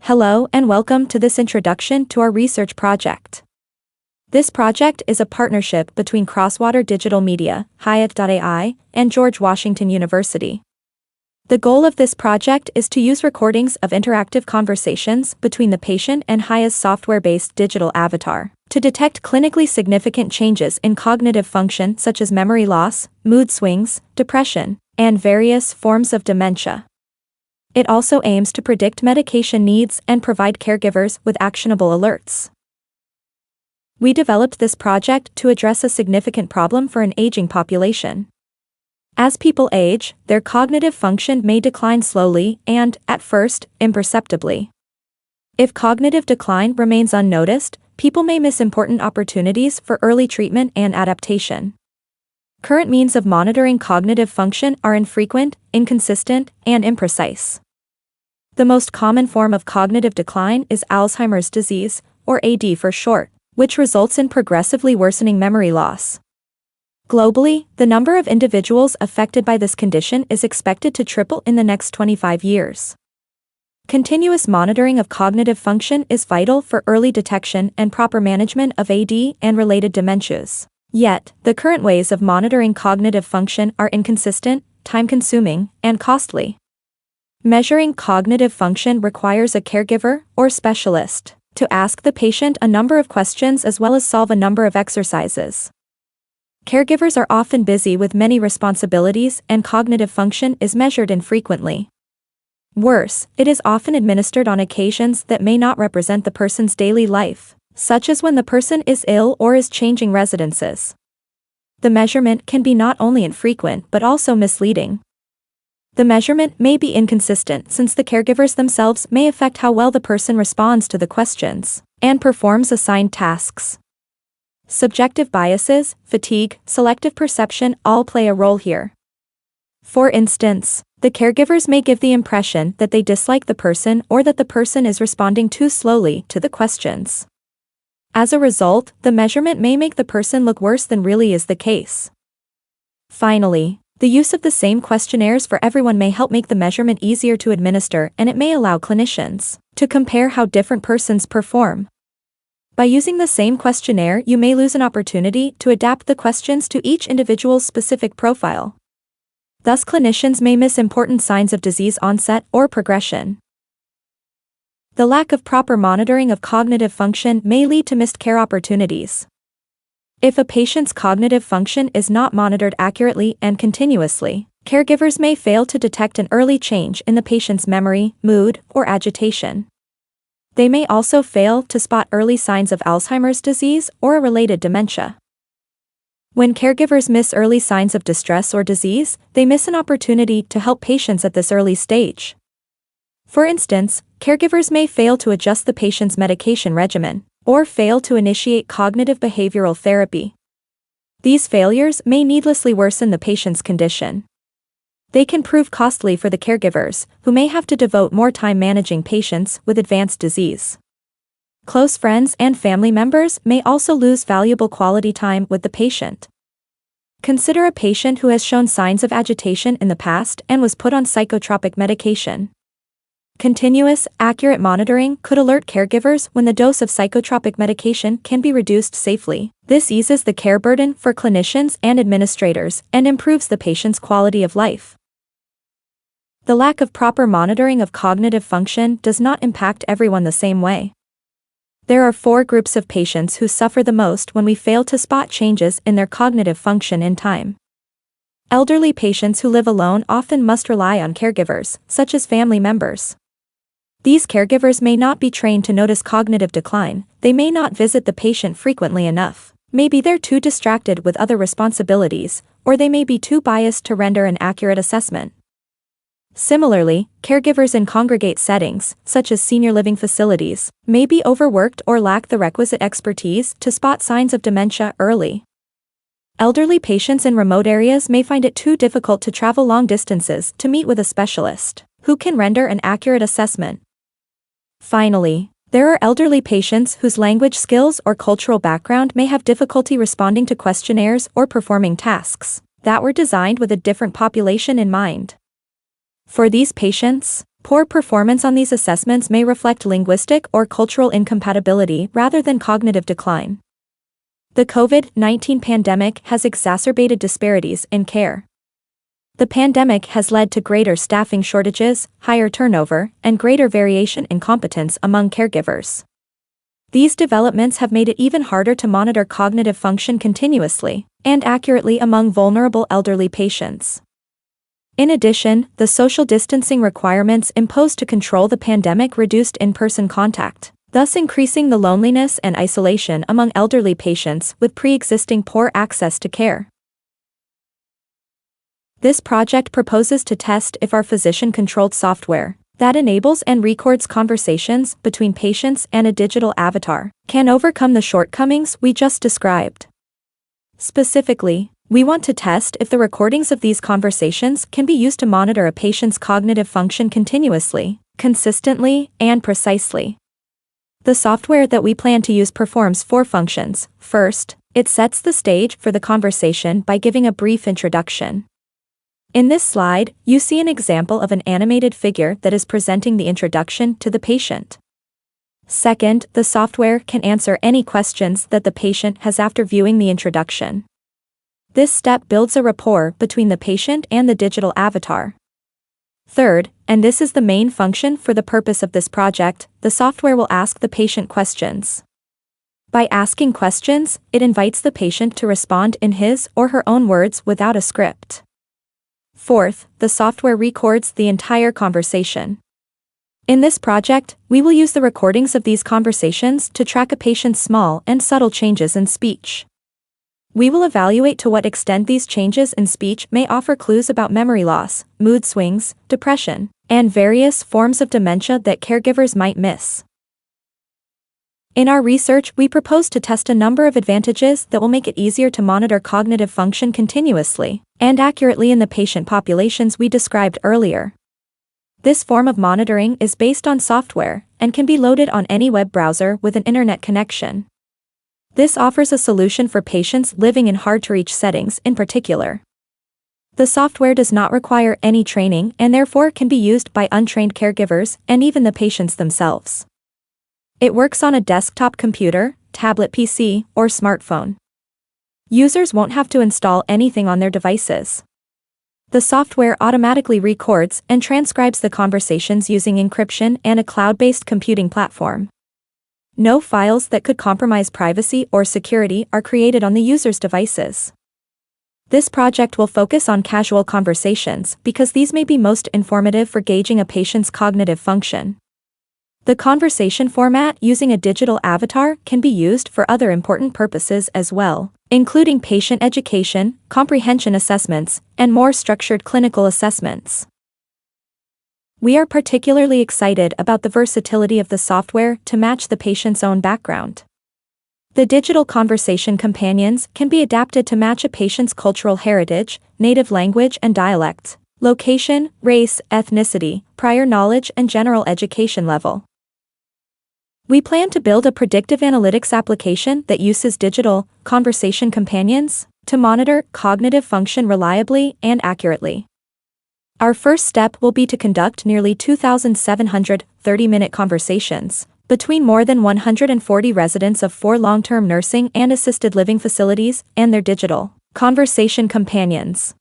Hello and welcome to this introduction to our research project. This project is a partnership between Crosswater Digital Media, Hyatt.ai, and George Washington University. The goal of this project is to use recordings of interactive conversations between the patient and Hyatt's software-based digital avatar to detect clinically significant changes in cognitive function such as memory loss, mood swings, depression, and various forms of dementia. It also aims to predict medication needs and provide caregivers with actionable alerts. We developed this project to address a significant problem for an aging population. As people age, their cognitive function may decline slowly and, at first, imperceptibly. If cognitive decline remains unnoticed, people may miss important opportunities for early treatment and adaptation. Current means of monitoring cognitive function are infrequent, inconsistent, and imprecise. The most common form of cognitive decline is Alzheimer's disease, or AD for short, which results in progressively worsening memory loss. Globally, the number of individuals affected by this condition is expected to triple in the next 25 years. Continuous monitoring of cognitive function is vital for early detection and proper management of AD and related dementias. Yet, the current ways of monitoring cognitive function are inconsistent, time-consuming, and costly. Measuring cognitive function requires a caregiver or specialist to ask the patient a number of questions as well as solve a number of exercises. Caregivers are often busy with many responsibilities and cognitive function is measured infrequently. Worse, it is often administered on occasions that may not represent the person's daily life, such as when the person is ill or is changing residences. The measurement can be not only infrequent but also misleading. The measurement may be inconsistent since the caregivers themselves may affect how well the person responds to the questions and performs assigned tasks. Subjective biases, fatigue, selective perception all play a role here. For instance, the caregivers may give the impression that they dislike the person or that the person is responding too slowly to the questions. As a result, the measurement may make the person look worse than really is the case. Finally, the use of the same questionnaires for everyone may help make the measurement easier to administer, and it may allow clinicians to compare how different persons perform. By using the same questionnaire, you may lose an opportunity to adapt the questions to each individual's specific profile. Thus, clinicians may miss important signs of disease onset or progression. The lack of proper monitoring of cognitive function may lead to missed care opportunities. If a patient's cognitive function is not monitored accurately and continuously, caregivers may fail to detect an early change in the patient's memory, mood, or agitation. They may also fail to spot early signs of Alzheimer's disease or a related dementia. When caregivers miss early signs of distress or disease, they miss an opportunity to help patients at this early stage. For instance, caregivers may fail to adjust the patient's medication regimen, or fail to initiate cognitive behavioral therapy. These failures may needlessly worsen the patient's condition. They can prove costly for the caregivers, who may have to devote more time managing patients with advanced disease. Close friends and family members may also lose valuable quality time with the patient. Consider a patient who has shown signs of agitation in the past and was put on psychotropic medication. Continuous, accurate monitoring could alert caregivers when the dose of psychotropic medication can be reduced safely. This eases the care burden for clinicians and administrators and improves the patient's quality of life. The lack of proper monitoring of cognitive function does not impact everyone the same way. There are 4 groups of patients who suffer the most when we fail to spot changes in their cognitive function in time. Elderly patients who live alone often must rely on caregivers, such as family members. These caregivers may not be trained to notice cognitive decline, they may not visit the patient frequently enough, maybe they're too distracted with other responsibilities, or they may be too biased to render an accurate assessment. Similarly, caregivers in congregate settings, such as senior living facilities, may be overworked or lack the requisite expertise to spot signs of dementia early. Elderly patients in remote areas may find it too difficult to travel long distances to meet with a specialist who can render an accurate assessment. Finally, there are elderly patients whose language skills or cultural background may have difficulty responding to questionnaires or performing tasks that were designed with a different population in mind. For these patients, Poor performance on these assessments may reflect linguistic or cultural incompatibility rather than cognitive decline. The COVID-19 pandemic has exacerbated disparities in care. The pandemic has led to greater staffing shortages, higher turnover, and greater variation in competence among caregivers. These developments have made it even harder to monitor cognitive function continuously and accurately among vulnerable elderly patients. In addition, the social distancing requirements imposed to control the pandemic reduced in-person contact, thus increasing the loneliness and isolation among elderly patients with pre-existing poor access to care. This project proposes to test if our physician-controlled software that enables and records conversations between patients and a digital avatar can overcome the shortcomings we just described. Specifically, we want to test if the recordings of these conversations can be used to monitor a patient's cognitive function continuously, consistently, and precisely. The software that we plan to use performs 4 functions. First, it sets the stage for the conversation by giving a brief introduction. In this slide, you see an example of an animated figure that is presenting the introduction to the patient. Second, the software can answer any questions that the patient has after viewing the introduction. This step builds a rapport between the patient and the digital avatar. Third, and this is the main function for the purpose of this project, the software will ask the patient questions. By asking questions, it invites the patient to respond in his or her own words without a script. Fourth, the software records the entire conversation. In this project, we will use the recordings of these conversations to track a patient's small and subtle changes in speech. We will evaluate to what extent these changes in speech may offer clues about memory loss, mood swings, depression, and various forms of dementia that caregivers might miss. In our research, we propose to test a number of advantages that will make it easier to monitor cognitive function continuously and accurately in the patient populations we described earlier. This form of monitoring is based on software and can be loaded on any web browser with an internet connection. This offers a solution for patients living in hard-to-reach settings in particular. The software does not require any training and therefore can be used by untrained caregivers and even the patients themselves. It works on a desktop computer, tablet PC, or smartphone. Users won't have to install anything on their devices. The software automatically records and transcribes the conversations using encryption and a cloud-based computing platform. No files that could compromise privacy or security are created on the user's devices. This project will focus on casual conversations because these may be most informative for gauging a patient's cognitive function. The conversation format using a digital avatar can be used for other important purposes as well, including patient education, comprehension assessments, and more structured clinical assessments. We are particularly excited about the versatility of the software to match the patient's own background. The digital conversation companions can be adapted to match a patient's cultural heritage, native language and dialect, location, race, ethnicity, prior knowledge, and general education level. We plan to build a predictive analytics application that uses digital conversation companions to monitor cognitive function reliably and accurately. Our first step will be to conduct nearly 2,700 30-minute conversations between more than 140 residents of 4 long-term nursing and assisted living facilities and their digital conversation companions.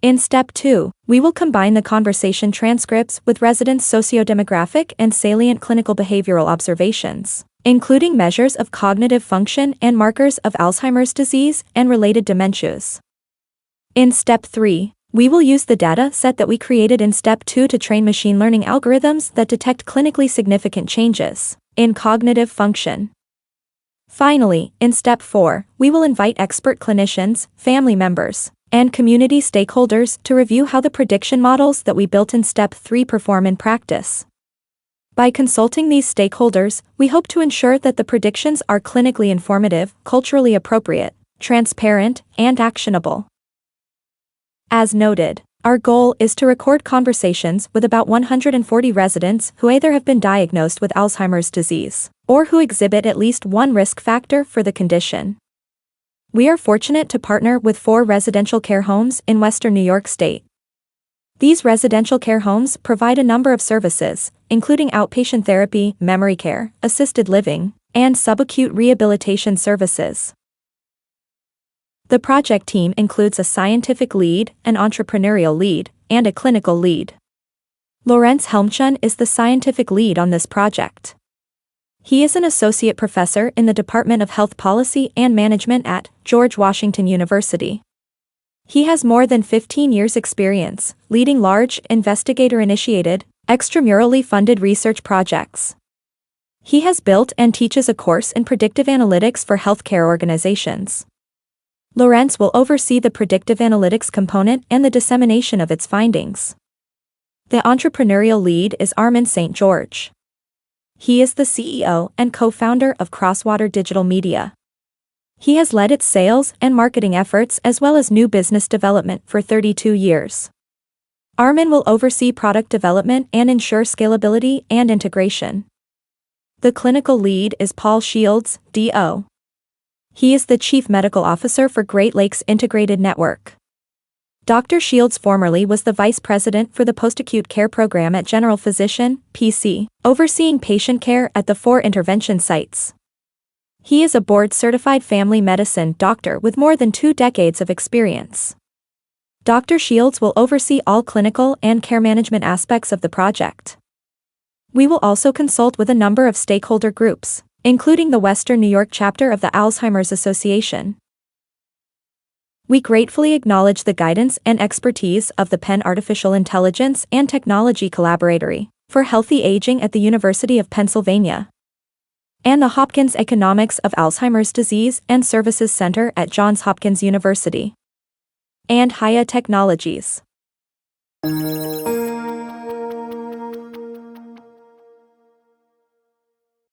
In Step 2, we will combine the conversation transcripts with residents' sociodemographic and salient clinical behavioral observations, including measures of cognitive function and markers of Alzheimer's disease and related dementias. In Step 3, we will use the data set that we created in Step 2 to train machine learning algorithms that detect clinically significant changes in cognitive function. Finally, in Step 4, we will invite expert clinicians, family members, and community stakeholders to review how the prediction models that we built in Step 3 perform in practice. By consulting these stakeholders, we hope to ensure that the predictions are clinically informative, culturally appropriate, transparent, and actionable. As noted, our goal is to record conversations with about 140 residents who either have been diagnosed with Alzheimer's disease or who exhibit at least one risk factor for the condition. We are fortunate to partner with 4 residential care homes in Western New York State. These residential care homes provide a number of services, including outpatient therapy, memory care, assisted living, and subacute rehabilitation services. The project team includes a scientific lead, an entrepreneurial lead, and a clinical lead. Lorenz Helmchen is the scientific lead on this project. He is an associate professor in the Department of Health Policy and Management at George Washington University. He has more than 15 years' experience leading large, investigator-initiated, extramurally funded research projects. He has built and teaches a course in predictive analytics for healthcare organizations. Lorenz will oversee the predictive analytics component and the dissemination of its findings. The entrepreneurial lead is Armin St. George. He is the CEO and co-founder of Crosswater Digital Media. He has led its sales and marketing efforts as well as new business development for 32 years. Armin will oversee product development and ensure scalability and integration. The clinical lead is Paul Shields, D.O. He is the Chief Medical Officer for Great Lakes Integrated Network. Dr. Shields formerly was the Vice President for the Post-Acute Care Program at General Physician, PC, overseeing patient care at the 4 intervention sites. He is a board-certified family medicine doctor with more than 2 decades of experience. Dr. Shields will oversee all clinical and care management aspects of the project. We will also consult with a number of stakeholder groups, including the Western New York chapter of the Alzheimer's Association. We gratefully acknowledge the guidance and expertise of the Penn Artificial Intelligence and Technology Collaboratory for Healthy Aging at the University of Pennsylvania, and the Hopkins Economics of Alzheimer's Disease and Services Center at Johns Hopkins University, and Haya Technologies.